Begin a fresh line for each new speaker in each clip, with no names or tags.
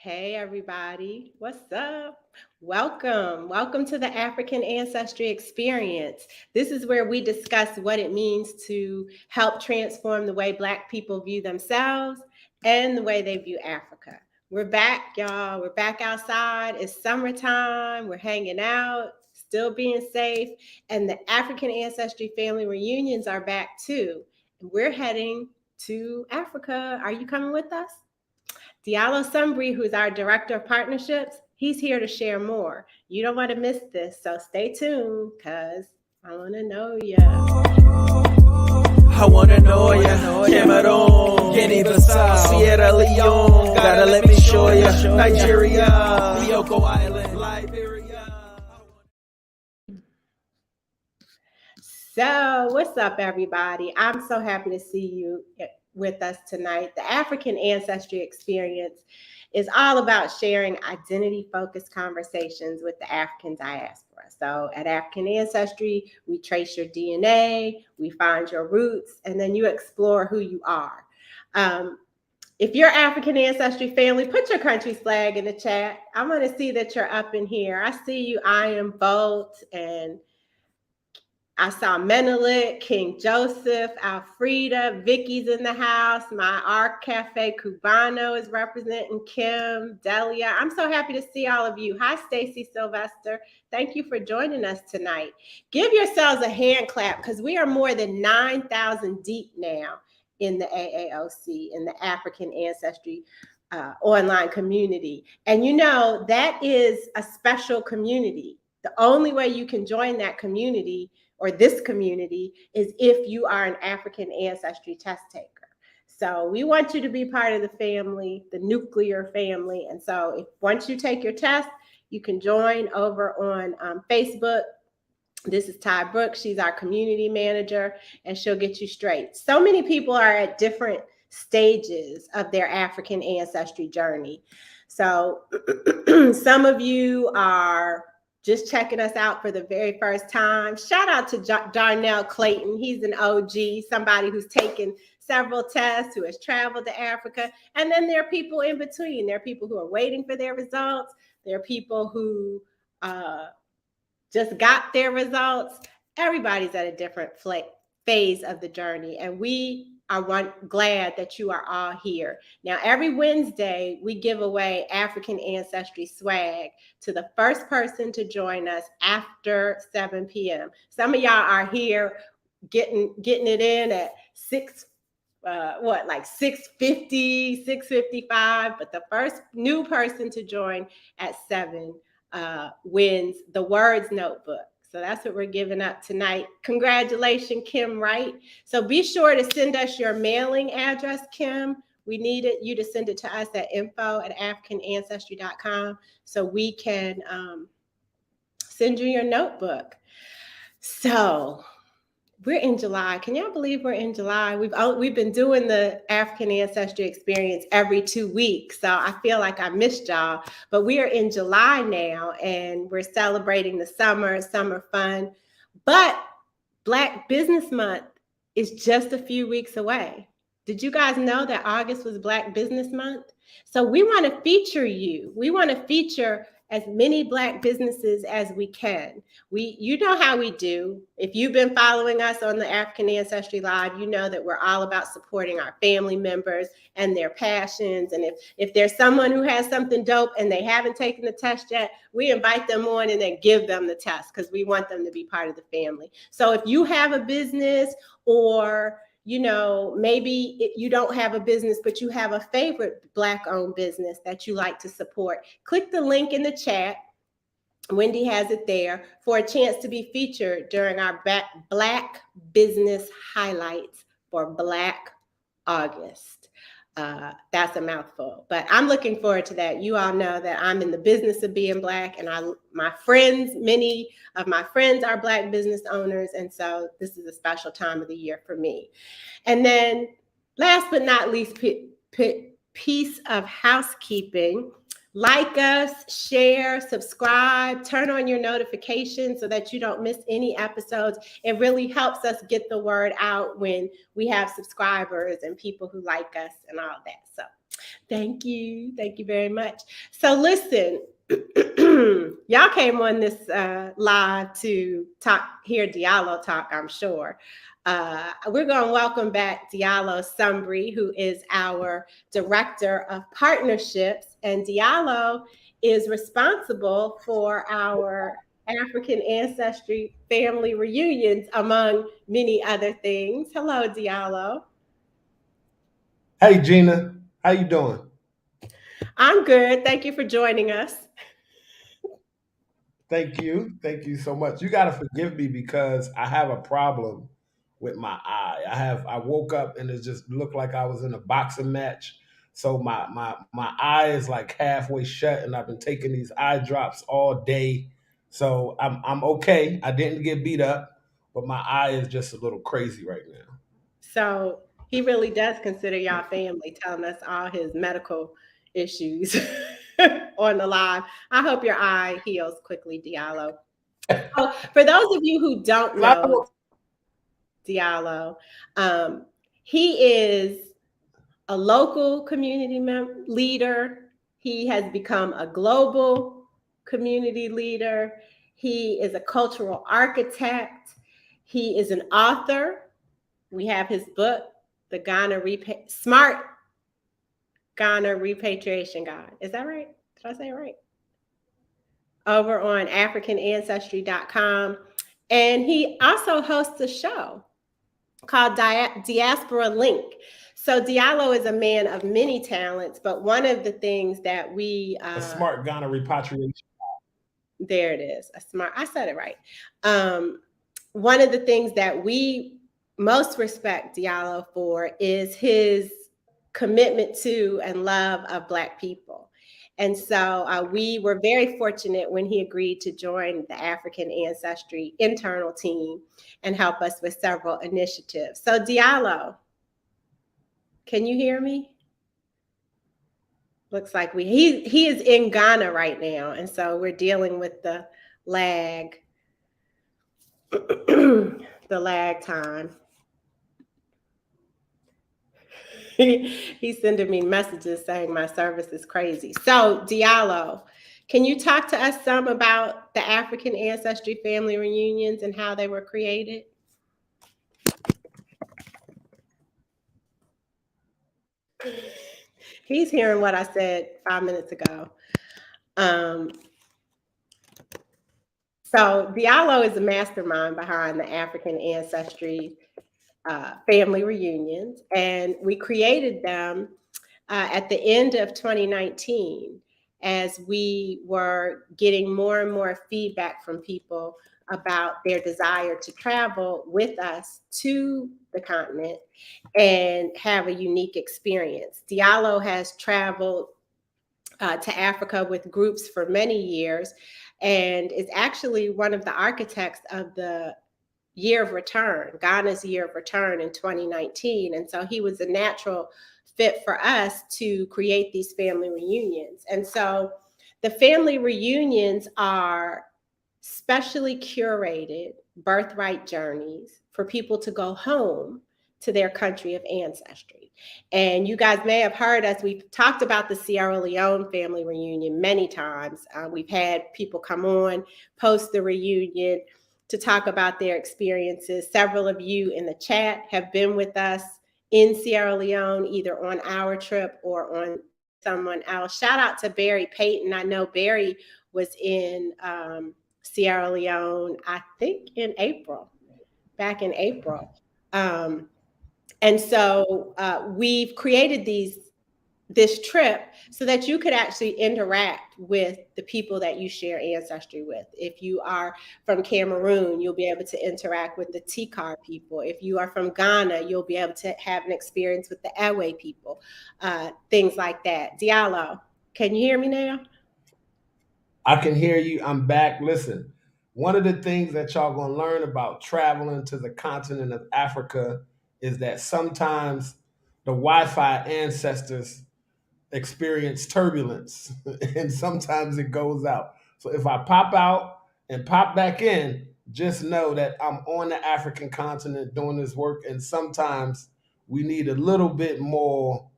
Hey, everybody. What's up? Welcome. Welcome to the African Ancestry Experience. This is where we discuss what it means to help transform the way Black people view themselves and the way they view Africa. We're back, y'all. We're back outside. It's summertime. We're hanging out, still being safe. And the African Ancestry Family Reunions are back too. And we're heading to Africa. Are you coming with us? Diallo Sumbry, who's our Director of Partnerships, he's here to share more. You don't want to miss this, so stay tuned because I want to know ya.
I wanna know ya, Cameroon, Guinea-Bissau, Sierra Leone, gotta let me show ya, Nigeria, Bioko Island, Liberia.
So, what's up, everybody? I'm so happy to see you with us tonight. The African Ancestry Experience is all about sharing identity-focused conversations with the African diaspora. So at African Ancestry, we trace your DNA, we find your roots, and then you explore who you are. If you're African Ancestry family, put your country's flag in the chat. I want to see that you're up in here. I see you, I am Bolt, and I saw Menelik, King Joseph, Alfreda, Vicky's in the house. My Art Cafe Cubano is representing Kim, Delia. I'm so happy to see all of you. Hi, Stacy Sylvester. Thank you for joining us tonight. Give yourselves a hand clap because we are more than 9,000 deep now in the AAOC, in the African Ancestry online community. And you know, that is a special community. The only way you can join that community or this community is if you are an African ancestry test taker. So we want you to be part of the family, the nuclear family. And so if once you take your test, you can join over on Facebook. This is Ty Brooks. She's our community manager, and she'll get you straight. So many people are at different stages of their African ancestry journey. So some of you are just checking us out for the very first time. Shout out to Darnell Clayton. He's an OG, somebody who's taken several tests, who has traveled to Africa. And then there are people in between. There are people who are waiting for their results. There are people who just got their results. Everybody's at a different phase of the journey. And we are glad that you are all here. Now, every Wednesday, we give away African Ancestry swag to the first person to join us after 7 p.m. Some of y'all are here getting it in at 6:50, 6:55, but the first new person to join at 7 wins the Words Notebook. So that's what we're giving up tonight. Congratulations, Kim Wright. So be sure to send us your mailing address, Kim. We need you to send it to us at info@africanancestry.com so we can send you your notebook. So we're in July. Can y'all believe we're in July? We've been doing the African Ancestry Experience every 2 weeks, so I feel like I missed y'all. But we are in July now, and we're celebrating the summer fun. But Black Business Month is just a few weeks away. Did you guys know that August was Black Business Month? So we want to feature you. We want to feature as many Black businesses as we can. You know how we do. If you've been following us on the African Ancestry Live, you know that we're all about supporting our family members and their passions. And if there's someone who has something dope and they haven't taken the test yet, we invite them on and then give them the test because we want them to be part of the family. So if you have a business, or you know, maybe you don't have a business, but you have a favorite Black-owned business that you like to support, click the link in the chat. Wendy has it there for a chance to be featured during our Black Business Highlights for Black August. That's a mouthful, but I'm looking forward to that. You all know that I'm in the business of being Black, and many of my friends are Black business owners, and so this is a special time of the year for me. And then last but not least, piece of housekeeping. Like us, share, subscribe, turn on your notifications so that you don't miss any episodes. It really helps us get the word out when we have subscribers and people who like us and all that. So Thank you. Thank you very much. So listen, y'all came on this live to hear Diallo talk, I'm sure. We're going to welcome back Diallo Sumbry, who is our Director of Partnerships. And Diallo is responsible for our African Ancestry Family Reunions, among many other things. Hello, Diallo.
Hey, Gina. How you doing?
I'm good. Thank you for joining us.
Thank you. Thank you so much. You got to forgive me because I have a problem with my eye. I woke up and it just looked like I was in a boxing match. So my eye is like halfway shut and I've been taking these eye drops all day. So I'm okay. I didn't get beat up, but my eye is just a little crazy right now.
So he really does consider y'all family, telling us all his medical issues on the live. I hope your eye heals quickly, Diallo. So for those of you who don't know Diallo, he is a local community leader. He has become a global community leader. He is a cultural architect. He is an author. We have his book, The Smart Ghana Repatriation Guide. Is that right? Did I say it right? Over on AfricanAncestry.com. And he also hosts a show called Diaspora Link. So Diallo is a man of many talents, but one of the things that
A Smart Ghana Repatriation.
There it is. I said it right. One of the things that we most respect Diallo for is his commitment to and love of Black people. And so we were very fortunate when he agreed to join the African Ancestry internal team and help us with several initiatives. So Diallo, can you hear me? Looks like he is in Ghana right now. And so we're dealing with the lag, the lag time. He's sending me messages saying my service is crazy. So Diallo, can you talk to us some about the African Ancestry Family Reunions and how they were created? He's hearing what I said 5 minutes ago. So Diallo is the mastermind behind the African Ancestry Family Reunions, and we created them at the end of 2019 as we were getting more and more feedback from people about their desire to travel with us to the continent and have a unique experience. Diallo has traveled to Africa with groups for many years and is actually one of the architects of the Year of Return, Ghana's Year of Return in 2019. And so he was a natural fit for us to create these family reunions. And so the family reunions are specially curated birthright journeys for people to go home to their country of ancestry. And you guys may have heard us, we've talked about the Sierra Leone family reunion many times. We've had people come on, post the reunion to talk about their experiences. Several of you in the chat have been with us in Sierra Leone, either on our trip or on someone else. Shout out to Barry Payton. I know Barry was in Sierra Leone, I think back in April. And so we've created this trip so that you could actually interact with the people that you share ancestry with. If you are from Cameroon, you'll be able to interact with the Tikar people. If you are from Ghana, you'll be able to have an experience with the Ewe people, things like that. Diallo, can you hear me now?
I can hear you. I'm back. Listen, one of the things that y'all gonna learn about traveling to the continent of Africa is that sometimes the Wi-Fi ancestors experience turbulence and sometimes it goes out. So if I pop out and pop back in, just know that I'm on the African continent doing this work, and sometimes we need a little bit more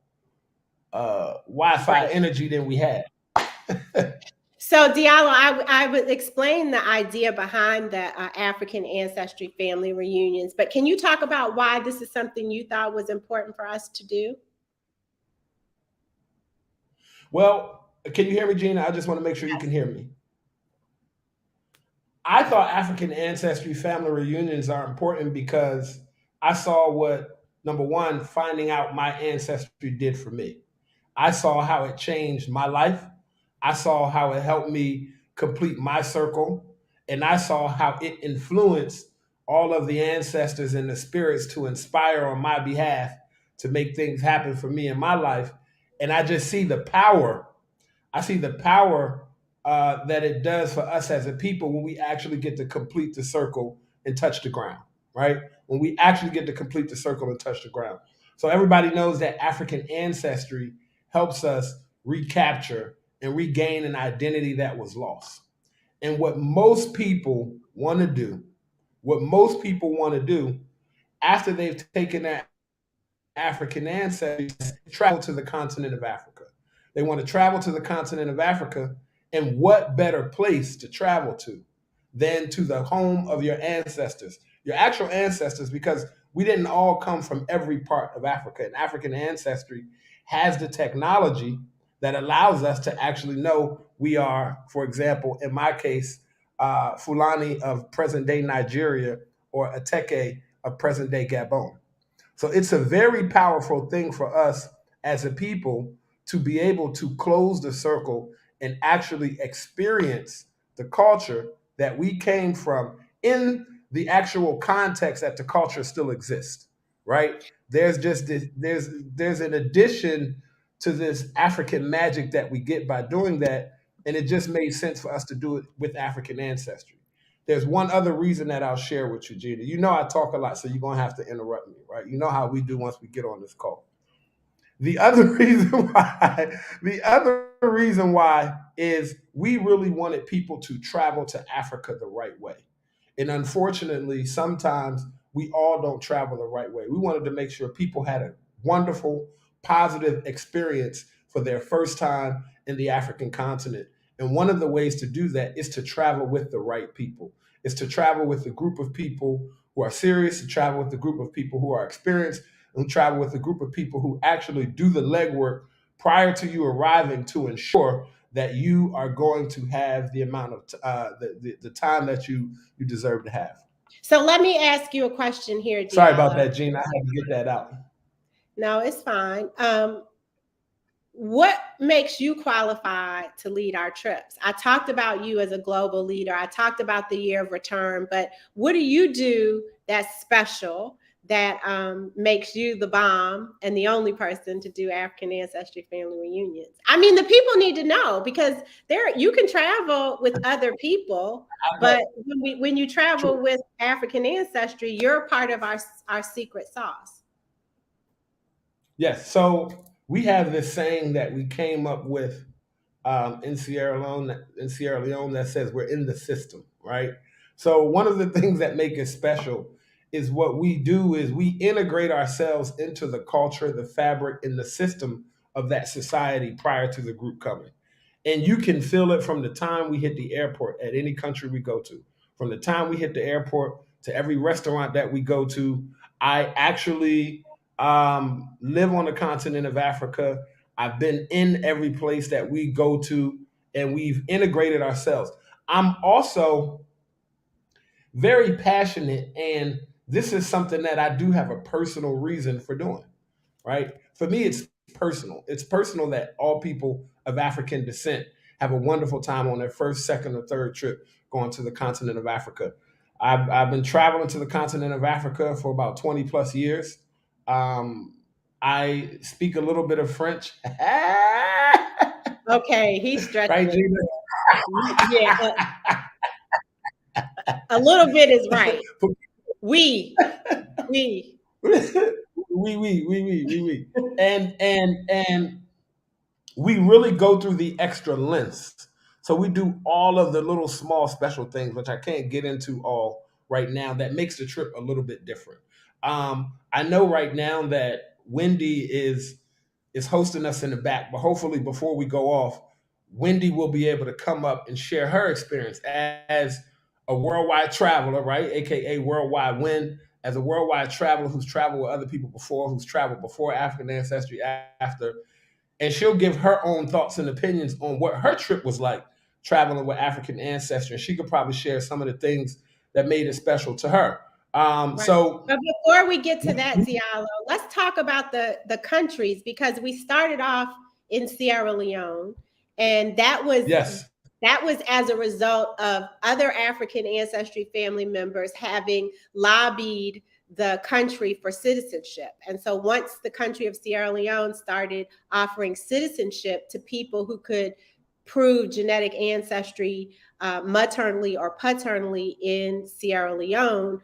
Wi-Fi energy than we had.
So, Diallo, I would explain the idea behind the African Ancestry Family Reunions, but can you talk about why this is something you thought was important for us to do?
Well, can you hear me, Gina? I just want to make sure you can hear me. I thought African Ancestry Family Reunions are important because I saw what, number one, finding out my ancestry did for me. I saw how it changed my life. I saw how it helped me complete my circle. And I saw how it influenced all of the ancestors and the spirits to inspire on my behalf to make things happen for me in my life. And I just see the power. I see the power that it does for us as a people when we actually get to complete the circle and touch the ground, right? When we actually get to complete the circle and touch the ground. So everybody knows that African ancestry helps us recapture and regain an identity that was lost. And what most people want to do, after they've taken that African ancestry, travel to the continent of Africa. They want to travel to the continent of Africa, and what better place to travel to than to the home of your ancestors, your actual ancestors, because we didn't all come from every part of Africa. And African ancestry has the technology that allows us to actually know we are, for example, in my case, Fulani of present-day Nigeria or Ateke of present-day Gabon. So it's a very powerful thing for us as a people to be able to close the circle and actually experience the culture that we came from in the actual context that the culture still exists, right? There's just this, there's an addition to this African magic that we get by doing that, and it just made sense for us to do it with African ancestry. There's one other reason that I'll share with you, Gina. You know I talk a lot, so you're gonna have to interrupt me, right? You know how we do once we get on this call. The other reason why is we really wanted people to travel to Africa the right way. And unfortunately, sometimes we all don't travel the right way. We wanted to make sure people had a wonderful, positive experience for their first time in the African continent. And one of the ways to do that is to travel with the right people, is to travel with a group of people who are serious, to travel with a group of people who are experienced, and travel with a group of people who actually do the legwork prior to you arriving to ensure that you are going to have the amount of the time that you deserve to have.
So let me ask you a question here, Diallo.
Sorry about that, Gina. I had to get that out.
No, it's fine. What makes you qualified to lead our trips? I talked about you as a global leader. I talked about the year of return, but what do you do that's special that makes you the bomb and the only person to do African Ancestry Family Reunions? I mean, the people need to know, because you can travel with other people, but when you travel with African Ancestry, you're part of our secret sauce.
Yes. So we have this saying that we came up with in Sierra Leone that says we're in the system, right? So one of the things that make us special is what we do is we integrate ourselves into the culture, the fabric, and the system of that society prior to the group coming. And you can feel it from the time we hit the airport at any country we go to. From the time we hit the airport to every restaurant that we go to. I actually live on the continent of Africa. I've been in every place that we go to, and we've integrated ourselves. I'm also very passionate, and this is something that I do have a personal reason for doing, right? For me, it's personal. It's personal that all people of African descent have a wonderful time on their first, second, or third trip going to the continent of Africa. I've been traveling to the continent of Africa for about 20 plus years. I speak a little bit of French.
Okay, he's stretching.
Right, Gina?
Yeah, a little bit is right. We.
And we really go through the extra lengths. So we do all of the little small special things, which I can't get into all right now, that makes the trip a little bit different. I know right now that Wendy is is hosting us in the back. But hopefully, before we go off, Wendy will be able to come up and share her experience as a worldwide traveler, right? AKA Worldwide Wen, as a worldwide traveler who's traveled with other people before, who's traveled before African Ancestry, after. And she'll give her own thoughts and opinions on what her trip was like traveling with African Ancestry. And she could probably share some of the things that made it special to her.
Right.
So,
but before we get to that, Diallo, let's talk about the countries, because we started off in Sierra Leone, and that was as a result of other African ancestry family members having lobbied the country for citizenship. And so once the country of Sierra Leone started offering citizenship to people who could prove genetic ancestry maternally or paternally in Sierra Leone,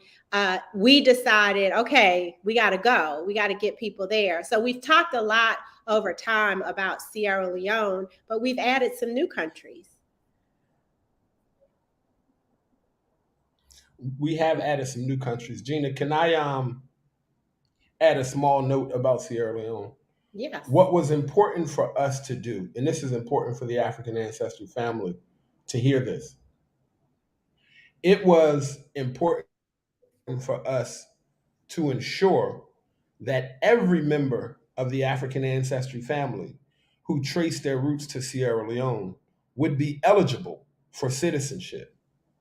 we decided, okay, we got to go. We got to get people there. So we've talked a lot over time about Sierra Leone, but we've added some new countries.
We have added some new countries. Gina, can I add a small note about Sierra Leone?
Yes.
What was important for us to do, and this is important for the African Ancestry family to hear this. It was important for us to ensure that every member of the African Ancestry family who traced their roots to Sierra Leone would be eligible for citizenship,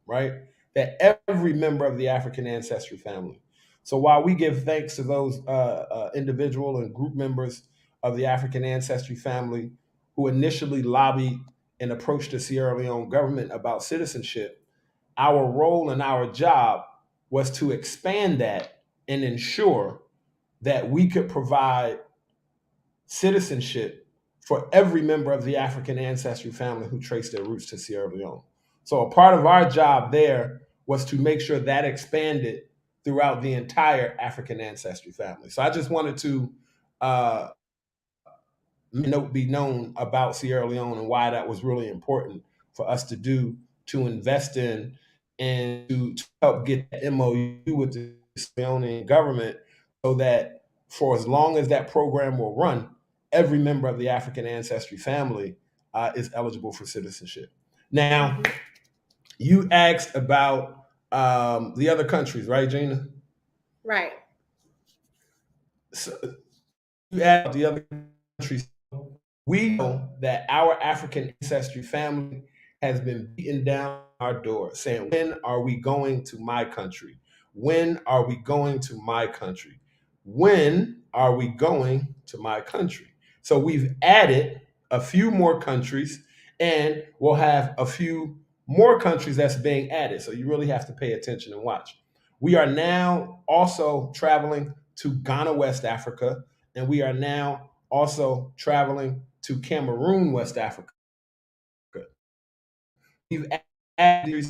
right? That every member of the African Ancestry family. So while we give thanks to those individual and group members of the African Ancestry family who initially lobbied and approached the Sierra Leone government about citizenship, our role and our job was to expand that and ensure that we could provide citizenship for every member of the African Ancestry family who traced their roots to Sierra Leone. So a part of our job there was to make sure that expanded throughout the entire African Ancestry family. So I just wanted to be known about Sierra Leone and why that was really important for us to do, to invest in, and to help get the MOU with the Sierra Leone government, so that for as long as that program will run, every member of the African Ancestry family is eligible for citizenship. Now, you asked about the other countries, right, Gina?
Right.
So you asked the other countries. We know that our African Ancestry family has been beating down our door saying, when are we going to my country? When are we going to my country? When are we going to my country? So we've added a few more countries, and we'll have a few more countries that's being added. So you really have to pay attention and watch. We are now also traveling to Ghana, West Africa, and we are now also traveling to Cameroon, West Africa. We've added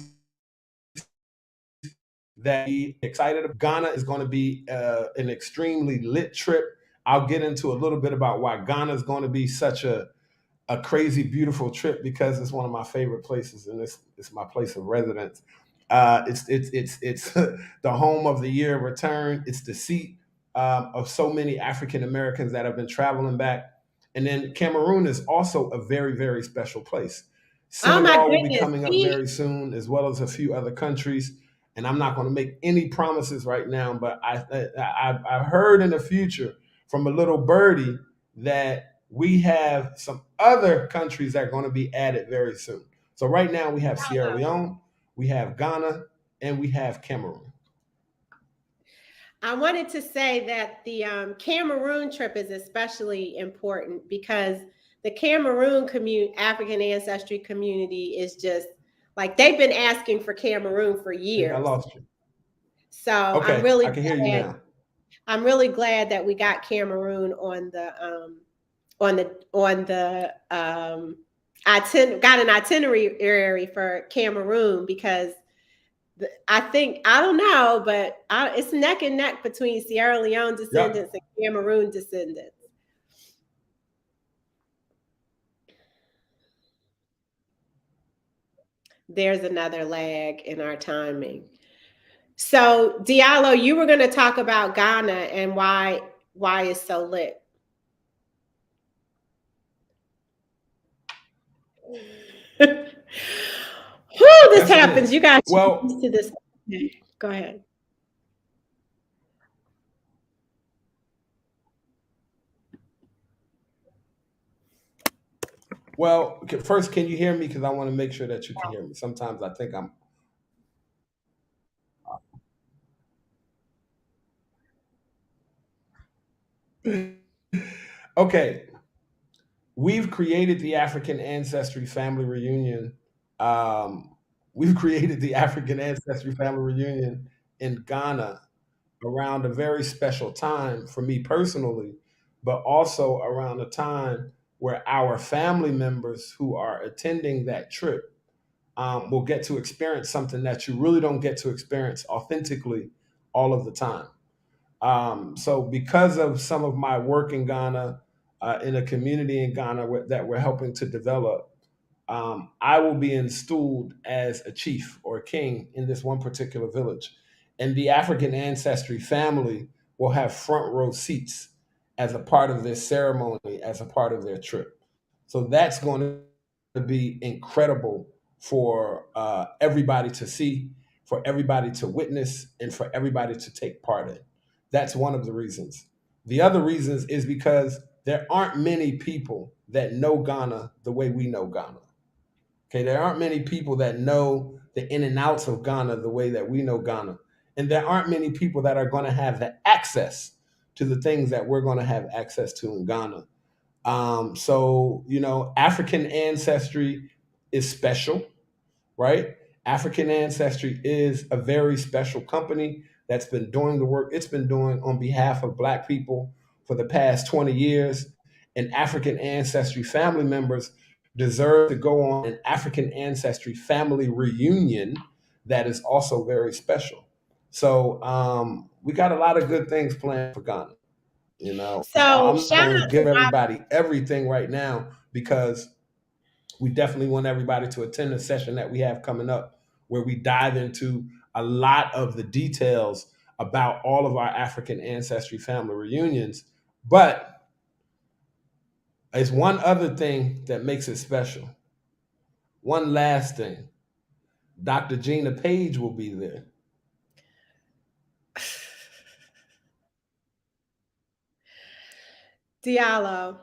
that we excited about. Ghana is going to be an extremely lit trip. I'll get into a little bit about why Ghana is going to be such a crazy, beautiful trip, because it's one of my favorite places, and it's my place of residence. It's the home of the year return. It's the seat of so many African Americans that have been traveling back. And then Cameroon is also a very, very special place. Senegal will be coming up very soon, as well as a few other countries. And I'm not going to make any promises right now, but I've heard in the future from a little birdie that we have some other countries that are going to be added very soon. So right now we have Sierra Leone, we have Ghana, and we have Cameroon.
I wanted to say that the Cameroon trip is especially important because the Cameroon African ancestry community is just like, they've been asking for Cameroon for years.
I lost you.
So
okay, I can hear you now.
I'm really glad that we got Cameroon on the got an itinerary for Cameroon, because I don't know, but it's neck and neck between Sierra Leone descendants and Cameroon descendants. There's another lag in our timing. So Diallo, you were going to talk about Ghana and why it's so lit. Whew, this
Yes, it
happens.
is.
You got to get
Well,
used to this. Okay, go ahead.
well, first, can you hear me? Because I want to make sure that you can hear me. Sometimes I think I'm okay. We've created the African Ancestry Family Reunion. Um, we've created the African Ancestry Family Reunion in Ghana around a very special time for me personally, but also around a time where our family members who are attending that trip will get to experience something that you really don't get to experience authentically all of the time. So, because of some of my work in Ghana, in a community in Ghana that we're helping to develop, I will be installed as a chief or a king in this one particular village. And the African Ancestry family will have front row seats as a part of this ceremony, as a part of their trip. So that's going to be incredible for everybody to see, for everybody to witness, and for everybody to take part in. That's one of the reasons. The other reasons is because there aren't many people that know Ghana the way we know Ghana. Okay, there aren't many people that know the in and outs of Ghana the way that we know Ghana. And there aren't many people that are going to have the access to the things that we're going to have access to in Ghana. So, African ancestry is special, right? African Ancestry is a very special company that's been doing the work it's been doing on behalf of Black people for the past 20 years. And African Ancestry family members deserve to go on an African Ancestry Family Reunion that is also very special. So we got a lot of good things planned for Ghana.
So
I'm not
shout
going to
out to
give
Rob.
everybody everything right now because we definitely want everybody to attend the session that we have coming up where we dive into a lot of the details about all of our African ancestry family reunions. But it's one other thing that makes it special. One last thing. Dr. Gina Page will be there.
Diallo.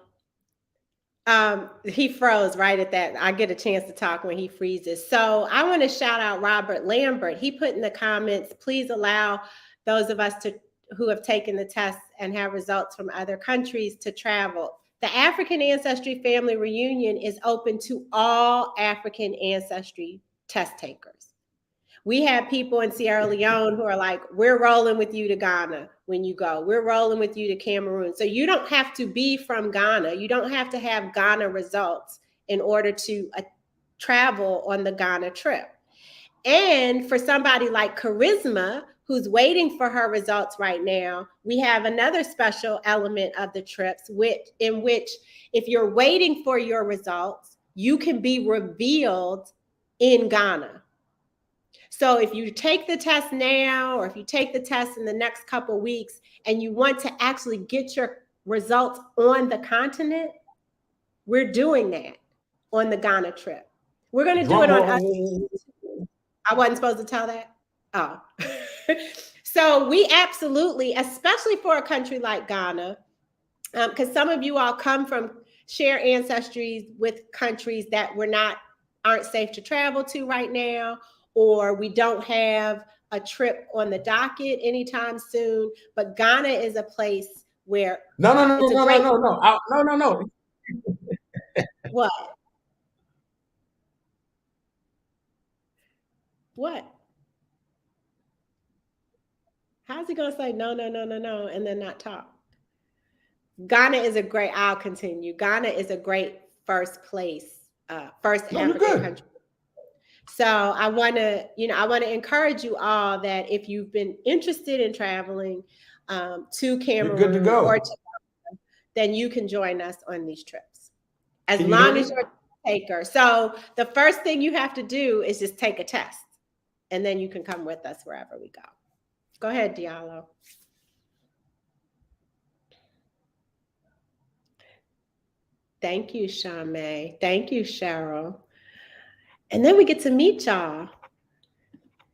He froze right at that. I get a chance to talk when he freezes. So I want to shout out Robert Lambert. He put in the comments, please allow those of us who have taken the test and have results from other countries to travel. The African Ancestry Family Reunion is open to all African ancestry test takers. We have people in Sierra Leone who are like, we're rolling with you to Ghana when you go. We're rolling with you to Cameroon. So you don't have to be from Ghana. You don't have to have Ghana results in order to travel on the Ghana trip. And for somebody like Charisma, who's waiting for her results right now, we have another special element of the trips, in which if you're waiting for your results, you can be revealed in Ghana. So if you take the test now, or if you take the test in the next couple of weeks, and you want to actually get your results on the continent, we're doing that on the Ghana trip. We're going to do it
Drum
on us.
roll.
I wasn't supposed to tell that? Oh. So we absolutely, especially for a country like Ghana, because some of you all come from share ancestries with countries that aren't safe to travel to right now, or we don't have a trip on the docket anytime soon. But Ghana is a place where
No.
What? What? How's he gonna say no, and then not talk? Ghana is a great. I'll continue. Ghana is a great first place, first African country. So I want to encourage you all that if you've been interested in traveling to Cameroon,
you're good to go.
or then you can join us on these trips, as long as you're a taker. So the first thing you have to do is just take a test, and then you can come with us wherever we go. Go ahead, Diallo. Thank you, Shame. Thank you, Cheryl. And then we get to meet y'all.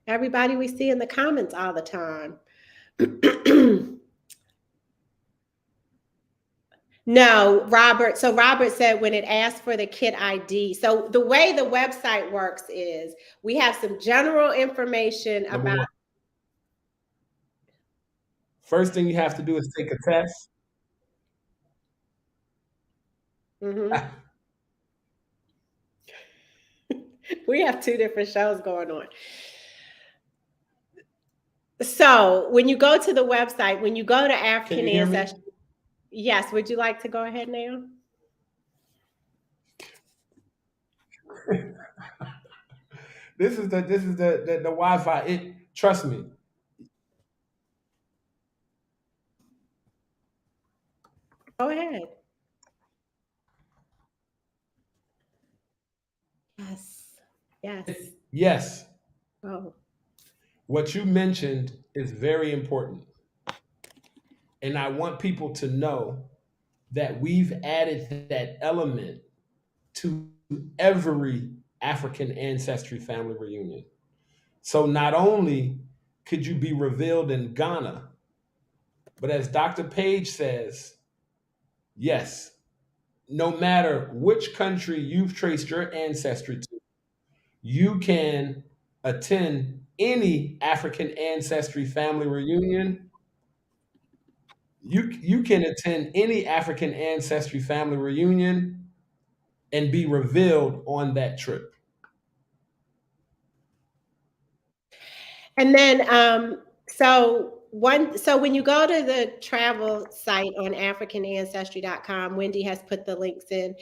Everybody we see in the comments all the time. No, Robert. So Robert said when it asked for the kit ID. So the way the website works is we have some general information
Number
about.
one. First thing you have to do is take a test.
Mhm. We have two different shows going on. So when you go to the website, when you go to African Ancestry, yes, would you like to go ahead now?
This is the Wi-Fi. Trust me.
Go ahead. Yes. Yes.
Yes.
Oh.
What you mentioned is very important. And I want people to know that we've added that element to every African Ancestry Family Reunion. So not only could you be revealed in Ghana, but as Dr. Page says, yes, no matter which country you've traced your ancestry to, you can attend any African Ancestry Family Reunion. You can attend any African Ancestry Family Reunion and be revealed on that trip.
And then so when you go to the travel site on africanancestry.com, Wendy has put the links in.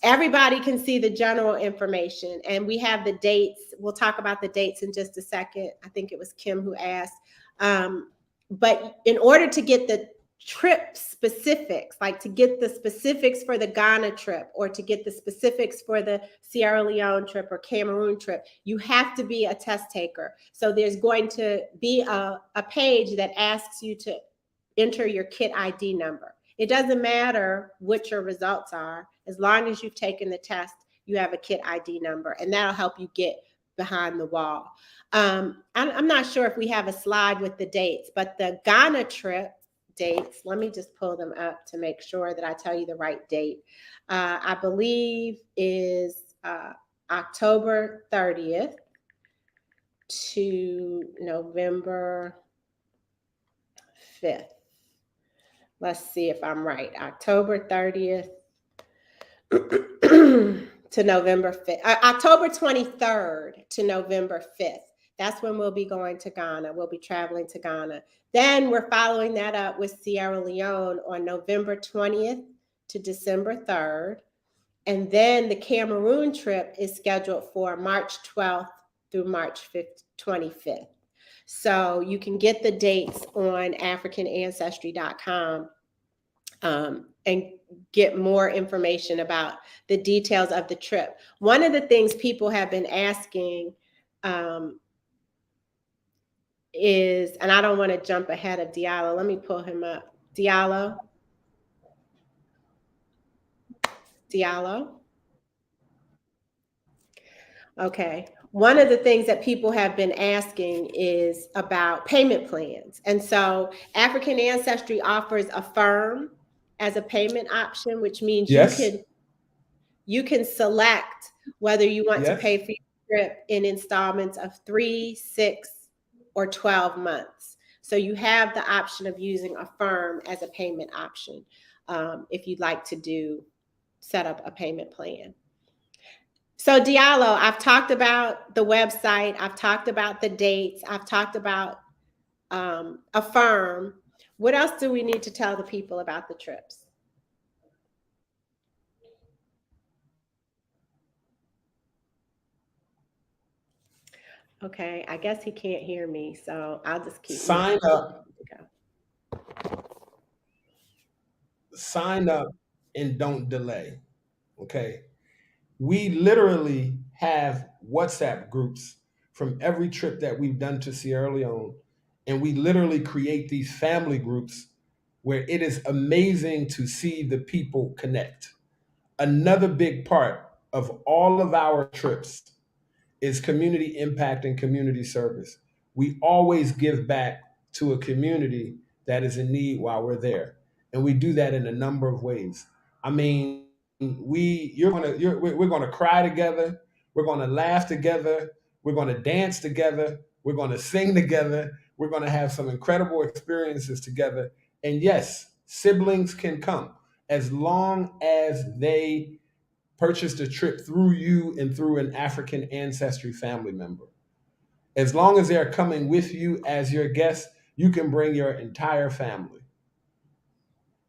Everybody can see the general information, and we have the dates. We'll talk about the dates in just a second. I think it was Kim who asked. But in order to get the trip specifics, like to get the specifics for the Ghana trip or to get the specifics for the Sierra Leone trip or Cameroon trip, you have to be a test taker. So there's going to be a page that asks you to enter your kit ID number. It doesn't matter what your results are. As long as you've taken the test, you have a kit ID number, and that'll help you get behind the wall. I'm not sure if we have a slide with the dates, but the Ghana trip dates, let me just pull them up to make sure that I tell you the right date. I believe is October 30th to November 5th. Let's see if I'm right. October 30th to November 5th. October 23rd to November 5th. That's when we'll be going to Ghana. We'll be traveling to Ghana. Then we're following that up with Sierra Leone on November 20th to December 3rd. And then the Cameroon trip is scheduled for March 12th through March 25th. So you can get the dates on africanancestry.com and get more information about the details of the trip. One of the things people have been asking is, and I don't want to jump ahead of Diallo. Let me pull him up. Diallo? Okay. One of the things that people have been asking is about payment plans. And so African Ancestry offers Affirm as a payment option, which means
Yes.
you can select whether you want to
Yes.
pay for your trip in installments of 3, 6, or 12 months. So you have the option of using Affirm as a payment option if you'd like to set up a payment plan. So Diallo, I've talked about the website. I've talked about the dates. I've talked about Affirm. What else do we need to tell the people about the trips? Okay, I guess he can't hear me, so I'll just keep
Sign up. Sign up and don't delay. Okay. We literally have WhatsApp groups from every trip that we've done to Sierra Leone. And we literally create these family groups where it is amazing to see the people connect. Another big part of all of our trips is community impact and community service. We always give back to a community that is in need while we're there, and we do that in a number of ways. I mean, we're gonna cry together, we're gonna laugh together, we're gonna dance together, we're gonna sing together, we're gonna have some incredible experiences together. And yes, siblings can come as long as they purchased a trip through you and through an African ancestry family member. As long as they're coming with you as your guest, you can bring your entire family.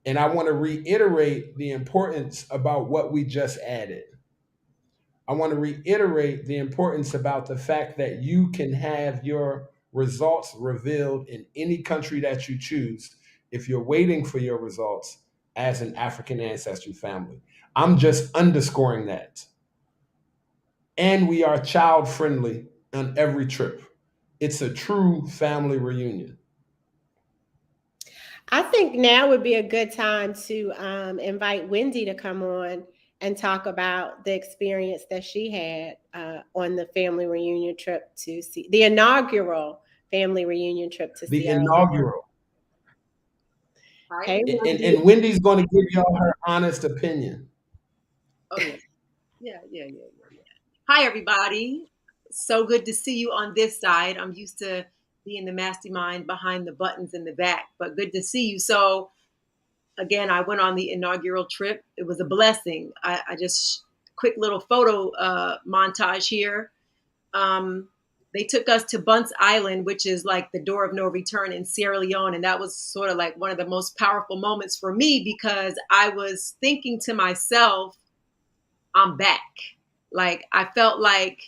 And I want to reiterate the importance about what we just added. I want to reiterate the importance about the fact that you can have your results revealed in any country that you choose if you're waiting for your results as an African ancestry family. I'm just underscoring that. And we are child friendly on every trip. It's a true family reunion.
I think now would be a good time to invite Wendy to come on and talk about the experience that she had on the family reunion trip to see the inaugural family reunion trip to
The
Sierra Leone.
inaugural.
Hey,
And Wendy's going to give y'all her honest opinion.
Oh yeah. Yeah. Hi everybody. So good to see you on this side. I'm used to being the mastermind behind the buttons in the back, but good to see you. So again, I went on the inaugural trip. It was a blessing. I just quick little photo montage here. They took us to Bunce Island, which is like the door of no return in Sierra Leone. And that was sort of like one of the most powerful moments for me because I was thinking to myself, I'm back. Like I felt like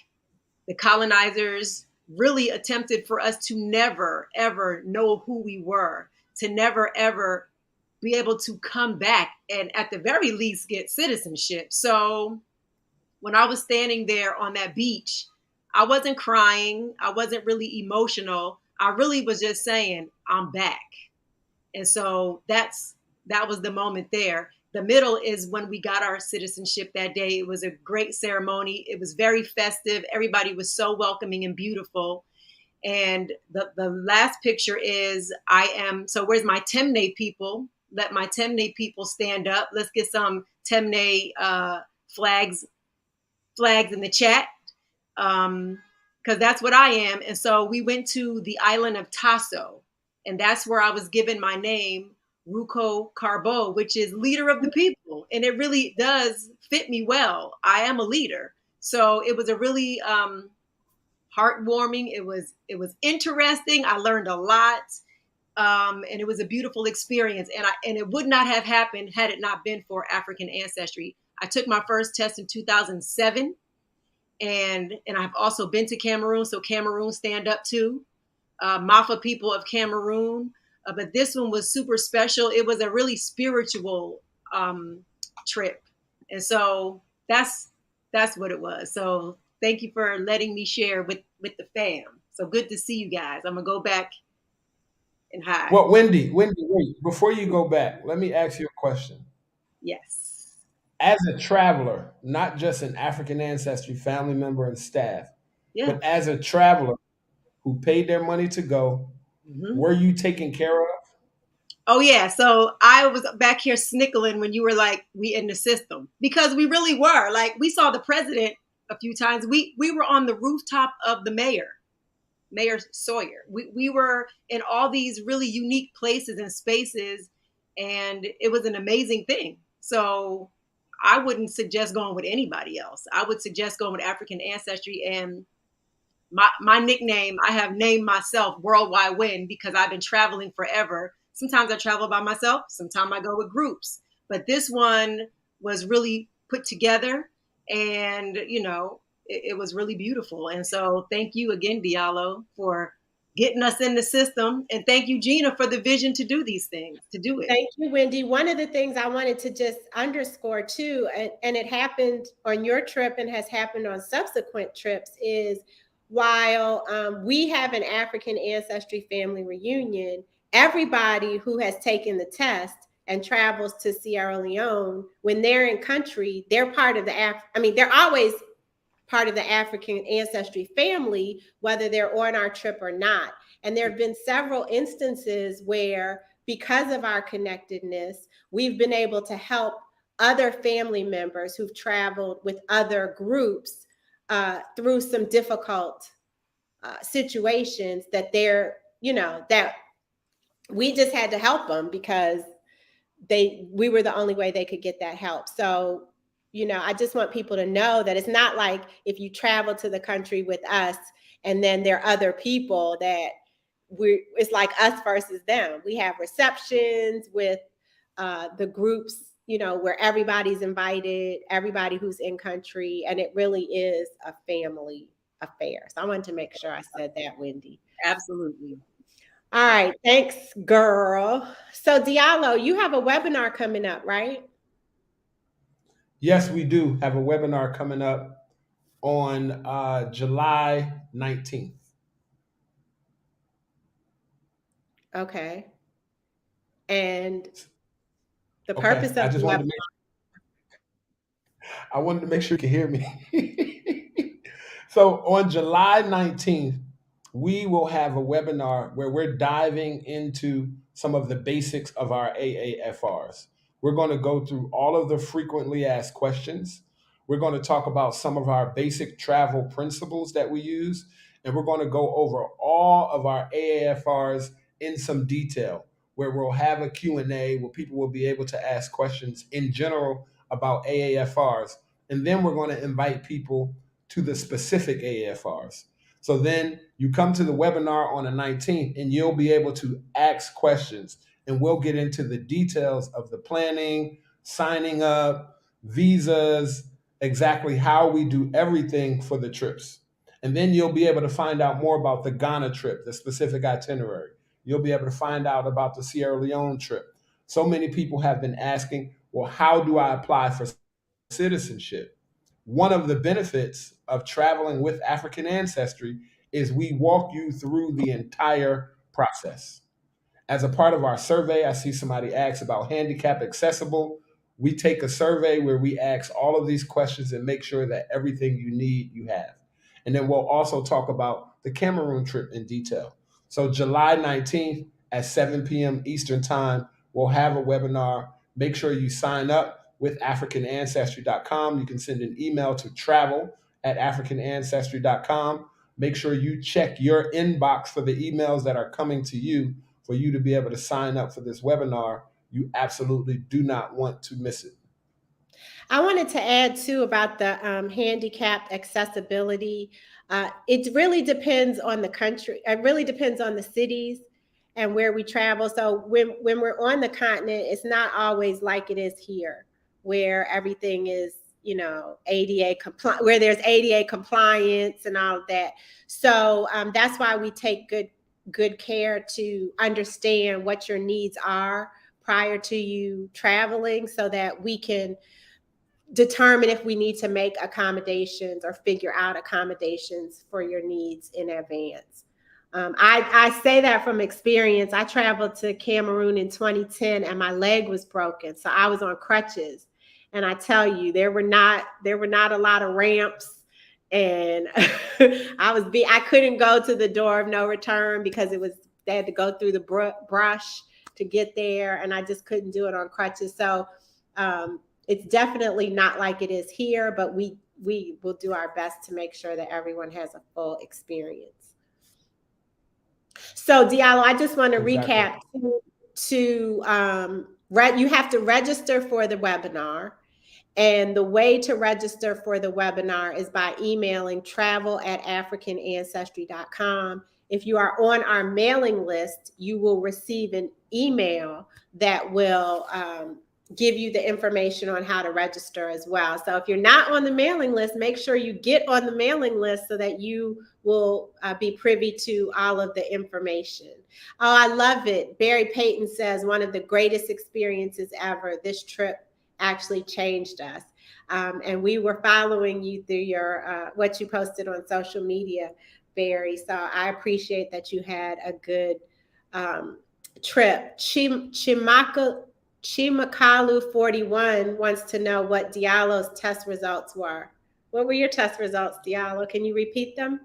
the colonizers really attempted for us to never, ever know who we were, to never, ever be able to come back and at the very least get citizenship. So when I was standing there on that beach, I wasn't crying. I wasn't really emotional. I really was just saying, I'm back. And so that was the moment there. The middle is when we got our citizenship that day. It was a great ceremony. It was very festive. Everybody was so welcoming and beautiful. And the last picture is so where's my Temne people? Let my Temne people stand up. Let's get some Temne flags in the chat. Because that's what I am. And so we went to the island of Tasso. And that's where I was given my name, Ruko Carbo, which is leader of the people. And it really does fit me well. I am a leader. So it was a really heartwarming. It was interesting. I learned a lot. And it was a beautiful experience. And it would not have happened had it not been for African ancestry. I took my first test in 2007. And I've also been to Cameroon. So Cameroon stand up too. Mafa people of Cameroon. But this one was super special. It was a really spiritual trip. And so that's what it was. So thank you for letting me share with the fam. So good to see you guys. I'm going to go back and hide.
Well, Wendy, wait, before you go back, let me ask you a question.
Yes.
As a traveler, not just an African ancestry family member and staff, but as a traveler who paid their money to go, were you taken care of?
Oh, yeah. So I was back here snickling when you were like, we in the system, because we really were. Like, we saw the president a few times. We were on the rooftop of the Mayor Sawyer. We were in all these really unique places and spaces, and it was an amazing thing. So I wouldn't suggest going with anybody else. I would suggest going with African Ancestry. And my nickname, I have named myself Worldwide Win because I've been traveling forever. Sometimes I travel by myself. Sometimes I go with groups. But this one was really put together, and, it was really beautiful. And so thank you again, Diallo, for getting us in the system. And thank you, Gina, for the vision to do these things, to do it.
Thank you, Wendy. One of the things I wanted to just underscore too, and it happened on your trip and has happened on subsequent trips, is while we have an African Ancestry Family Reunion, everybody who has taken the test and travels to Sierra Leone, when they're in country, they're part of they're always part of the African Ancestry family, whether they're on our trip or not. And there have been several instances where, because of our connectedness, we've been able to help other family members who've traveled with other groups through some difficult situations that that we just had to help them because we were the only way they could get that help. So, I just want people to know that it's not like if you travel to the country with us and then there are other people that it's like us versus them. We have receptions with the groups, where everybody's invited, everybody who's in country, and it really is a family affair. So I wanted to make sure I said that, Wendy.
Absolutely.
All right. Thanks, girl. So Diallo, you have a webinar coming up, right?
Yes, we do have a webinar coming up on July 19th.
Okay. And the purpose of the webinar.
I wanted to make sure you can hear me. So on July 19th, we will have a webinar where we're diving into some of the basics of our AAFRs. We're going to go through all of the frequently asked questions. We're going to talk about some of our basic travel principles that we use, and we're going to go over all of our AAFRs in some detail, where we'll have a Q&A where people will be able to ask questions in general about AAFRs. And then we're going to invite people to the specific AAFRs. So then you come to the webinar on the 19th and you'll be able to ask questions, and we'll get into the details of the planning, signing up, visas, exactly how we do everything for the trips. And then you'll be able to find out more about the Ghana trip, the specific itinerary. You'll be able to find out about the Sierra Leone trip. So many people have been asking, well, how do I apply for citizenship? One of the benefits of traveling with African Ancestry is we walk you through the entire process. As a part of our survey, I see somebody ask about handicap accessible. We take a survey where we ask all of these questions and make sure that everything you need, you have. And then we'll also talk about the Cameroon trip in detail. So July 19th at 7 p.m. Eastern Time, we'll have a webinar. Make sure you sign up with AfricanAncestry.com. You can send an email to travel@AfricanAncestry.com. Make sure you check your inbox for the emails that are coming to you for you to be able to sign up for this webinar. You absolutely do not want to miss it.
I wanted to add too about the handicapped accessibility. It really depends on the country. It really depends on the cities and where we travel. So when we're on the continent, it's not always like it is here, where everything is, ADA compliant, where there's ADA compliance and all of that. So that's why we take good care to understand what your needs are prior to you traveling, so that we can determine if we need to make accommodations or figure out accommodations for your needs in advance. I say that from experience. I traveled to Cameroon in 2010 and my leg was broken. So I was on crutches. And I tell you, there were not a lot of ramps, and I couldn't go to the door of no return because they had to go through the brush to get there, and I just couldn't do it on crutches. So it's definitely not like it is here, but we will do our best to make sure that everyone has a full experience. So Diallo, I just want to recap you have to register for the webinar. And the way to register for the webinar is by emailing travel@AfricanAncestry.com. If you are on our mailing list, you will receive an email that will give you the information on how to register as well. So if you're not on the mailing list, make sure you get on the mailing list so that you will be privy to all of the information. Oh, I love it. Barry Payton says, one of the greatest experiences ever. This trip actually changed us. And we were following you through your what you posted on social media, Barry. So I appreciate that you had a good trip. Chimakalu 41 wants to know what Diallo's test results were. What were your test results, Diallo? Can you repeat them?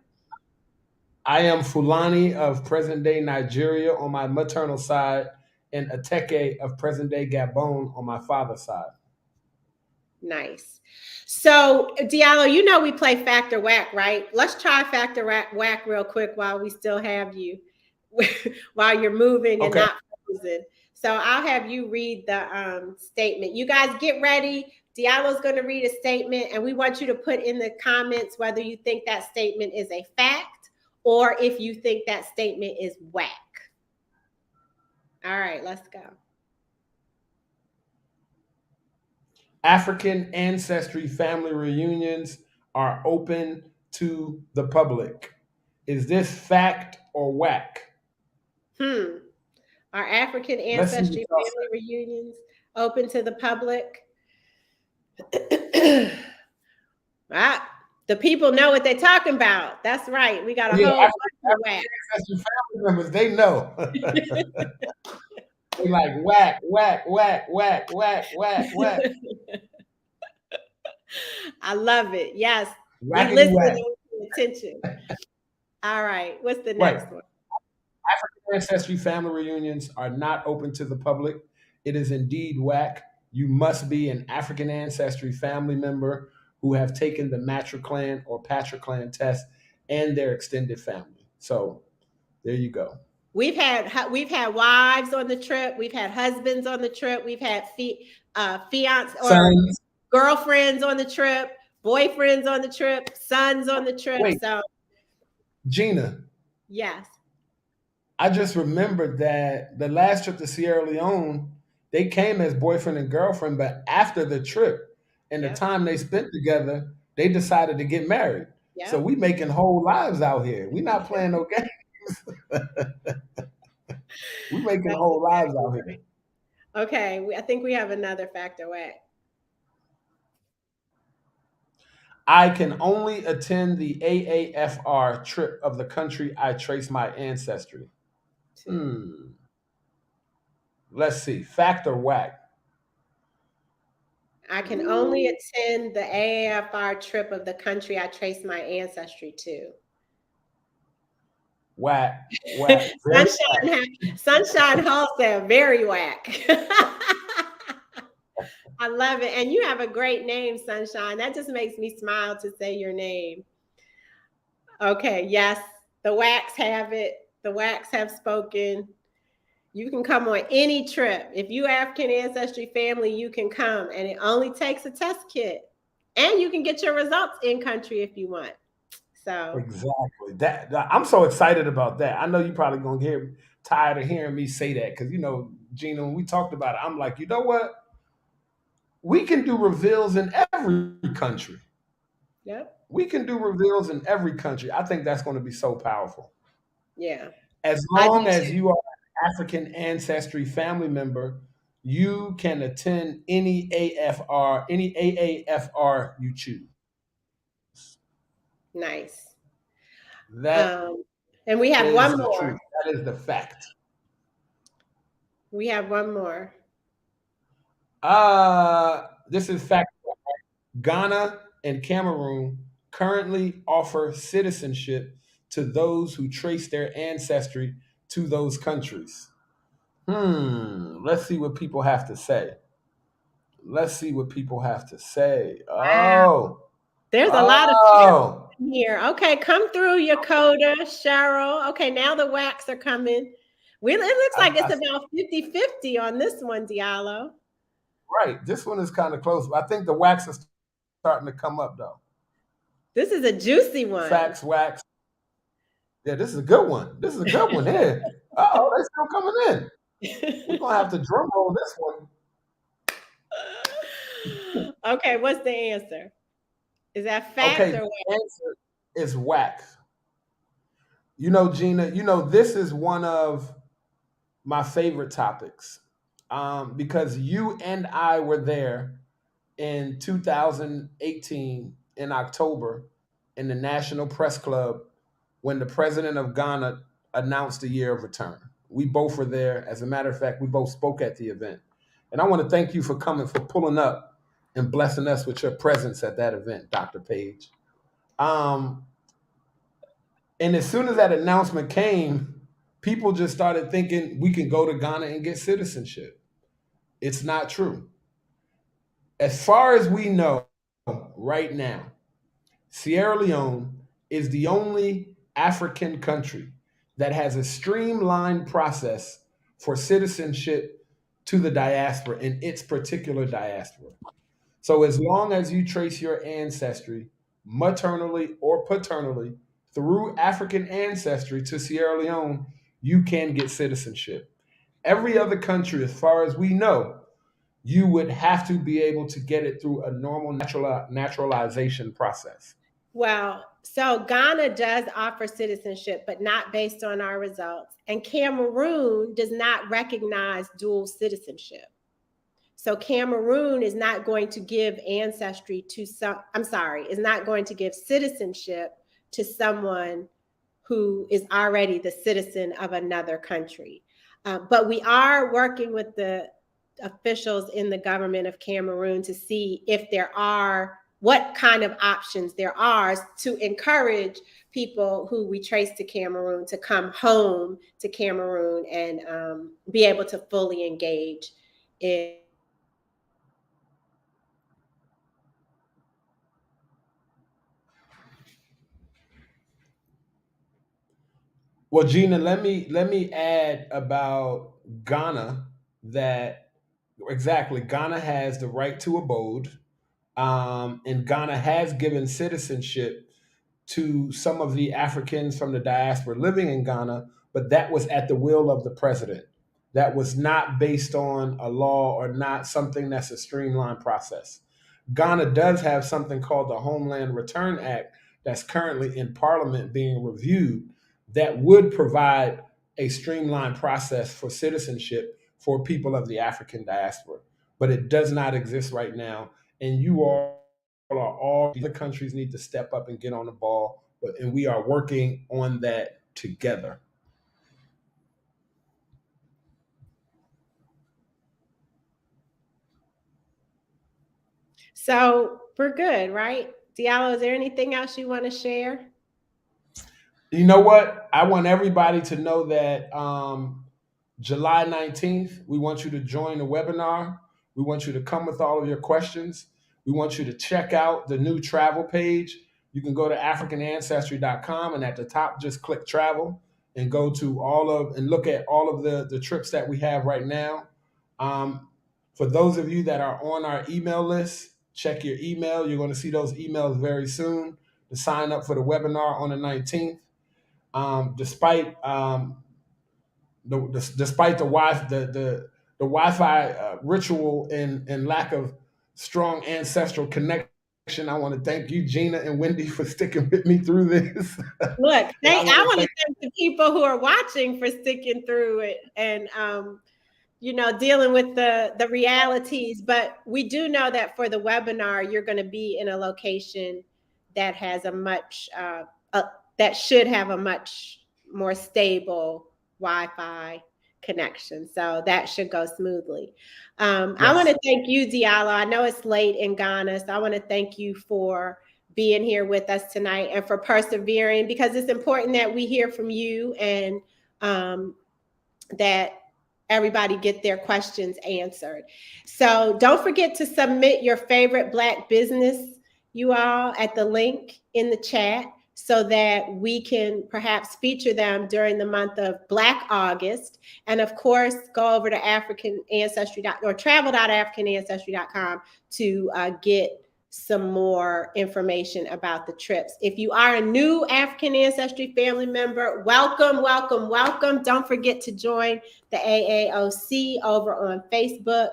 I am Fulani of present-day Nigeria on my maternal side and Ateke of present-day Gabon on my father's side.
Nice. So, Diallo, you know we play Factor Whack, right? Let's try Factor Whack real quick while we still have you, while you're moving and not frozen. So I'll have you read the statement. You guys get ready. Diallo's going to read a statement, and we want you to put in the comments whether you think that statement is a fact or if you think that statement is whack. All right, let's go.
African Ancestry Family Reunions are open to the public. Is this fact or whack?
Are African Ancestry Family Reunions open to the public? Ah, the people know what they're talking about. That's right. We got a whole bunch of whack.
Ancestry family members, they know. They like whack, whack, whack, whack, whack, whack, whack.
I love it. Yes.
Whackity
We listen
whack.
with attention. All right. What's the next one?
African Ancestry Family Reunions are not open to the public. It is indeed whack. You must be an African Ancestry family member who have taken the matriclan or patriclan test and their extended family. So there you go.
We've had wives on the trip. We've had husbands on the trip. We've had fiance or sons, girlfriends on the trip, boyfriends on the trip, sons on the trip.
Wait,
so,
Gina.
Yes.
I just remembered that the last trip to Sierra Leone, they came as boyfriend and girlfriend, but after the trip and the time they spent together, they decided to get married. Yep. So we making whole lives out here. We not playing no games. We're making whole lives out here.
Okay, I think we have another factor whack.
I can only attend the AAFR trip of the country I trace my ancestry. Let's see. Fact or whack?
I can only attend the AAFR trip of the country I trace my ancestry to.
Whack.
Sunshine Hall said very whack. I love it. And you have a great name, Sunshine. That just makes me smile to say your name. Okay, yes, the whacks have it. The whacks have spoken. You can come on any trip. If you African Ancestry family, you can come. And it only takes a test kit. And you can get your results in country if you want. So
exactly. That I'm so excited about that. I know you're probably gonna get tired of hearing me say that because Gina, when we talked about it, I'm like, you know what? We can do reveals in every country.
Yep.
We can do reveals in every country. I think that's going to be so powerful.
Yeah.
As long as you are an African Ancestry family member, you can attend any AAFR you choose.
Nice.
And
we have one more.
Truth. That is the fact.
We have one more.
This is fact. Ghana and Cameroon currently offer citizenship to those who trace their ancestry to those countries. Let's see what people have to say.
Wow. There's a lot of here. Okay, come through, Yakoda, Cheryl. Okay, now the whacks are coming. It looks like it's about 50-50 on this one, Diallo.
Right. This one is kind of close. I think the whacks are starting to come up, though.
This is a juicy one.
Facts, whacks. Yeah, this is a good one. Here. Uh-oh, they're still coming in. We're going to have to drum roll this one.
Okay, what's the answer? Is that fact or whack?
The answer is whack. Gina, this is one of my favorite topics because you and I were there in 2018 in October in the National Press Club when the president of Ghana announced the year of return. We both were there. As a matter of fact, we both spoke at the event. And I want to thank you for coming, for pulling up and blessing us with your presence at that event, Dr. Page. And as soon as that announcement came, people just started thinking we can go to Ghana and get citizenship. It's not true. As far as we know right now, Sierra Leone is the only African country that has a streamlined process for citizenship to the diaspora in its particular diaspora. So as long as you trace your ancestry maternally or paternally through African ancestry to Sierra Leone, you can get citizenship. Every other country, as far as we know, you would have to be able to get it through a normal naturalization process.
Well, so Ghana does offer citizenship, but not based on our results. And Cameroon does not recognize dual citizenship. So Cameroon is not going to give ancestry to is not going to give citizenship to someone who is already the citizen of another country. But we are working with the officials in the government of Cameroon to see if there are, what kind of options there are to encourage people who we trace to Cameroon to come home to Cameroon and be able to fully engage in.
Well, Gina, let me add about Ghana that exactly Ghana has the right to abode, and Ghana has given citizenship to some of the Africans from the diaspora living in Ghana, but that was at the will of the president. That was not based on a law or not something that's a streamlined process. Ghana does have something called the Homeland Return Act that's currently in Parliament being reviewed that would provide a streamlined process for citizenship for people of the African diaspora. But it does not exist right now. And you all the countries need to step up and get on the ball. And we are working on that together.
So we're good, right? Diallo, is there anything else you want to share?
You know what? I want everybody to know that July 19th, we want you to join the webinar. We want you to come with all of your questions. We want you to check out the new travel page. You can go to africanancestry.com and at the top, just click travel and go to and look at all of the trips that we have right now. For those of you that are on our email list, check your email. You're going to see those emails very soon to sign up for the webinar on the 19th. Despite the Wi-Fi ritual and lack of strong ancestral connection, I want to thank you, Gina and Wendy, for sticking with me through this.
Look, I want to thank the people who are watching for sticking through it and dealing with the realities. But we do know that for the webinar, you're going to be in a location that has that should have a much more stable Wi-Fi connection. So that should go smoothly. Yes. I want to thank you, Diallo. I know it's late in Ghana, so I want to thank you for being here with us tonight and for persevering, because it's important that we hear from you and that everybody get their questions answered. So don't forget to submit your favorite Black business, you all, at the link in the chat, so that we can perhaps feature them during the month of Black August. And of course, go over to African Ancestry or travel.africanancestry.com to get some more information about the trips. If you are a new African Ancestry family member, welcome, welcome, welcome. Don't forget to join the AAOC over on Facebook.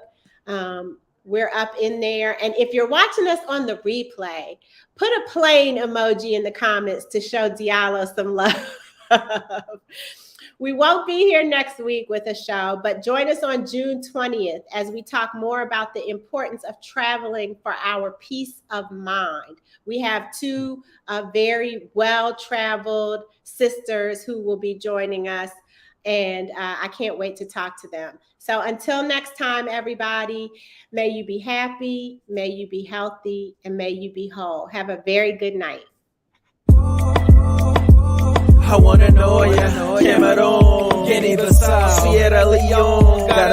We're up in there. And if you're watching us on the replay, put a plane emoji in the comments to show Diallo some love. We won't be here next week with a show, but join us on June 20th as we talk more about the importance of traveling for our peace of mind. We have two very well-traveled sisters who will be joining us. And I can't wait to talk to them. So until next time, everybody, may you be happy, may you be healthy, and may you be whole. Have a very good night.
I wanna know ya, Cameroon, Guinea-Bissau, Sierra Leone.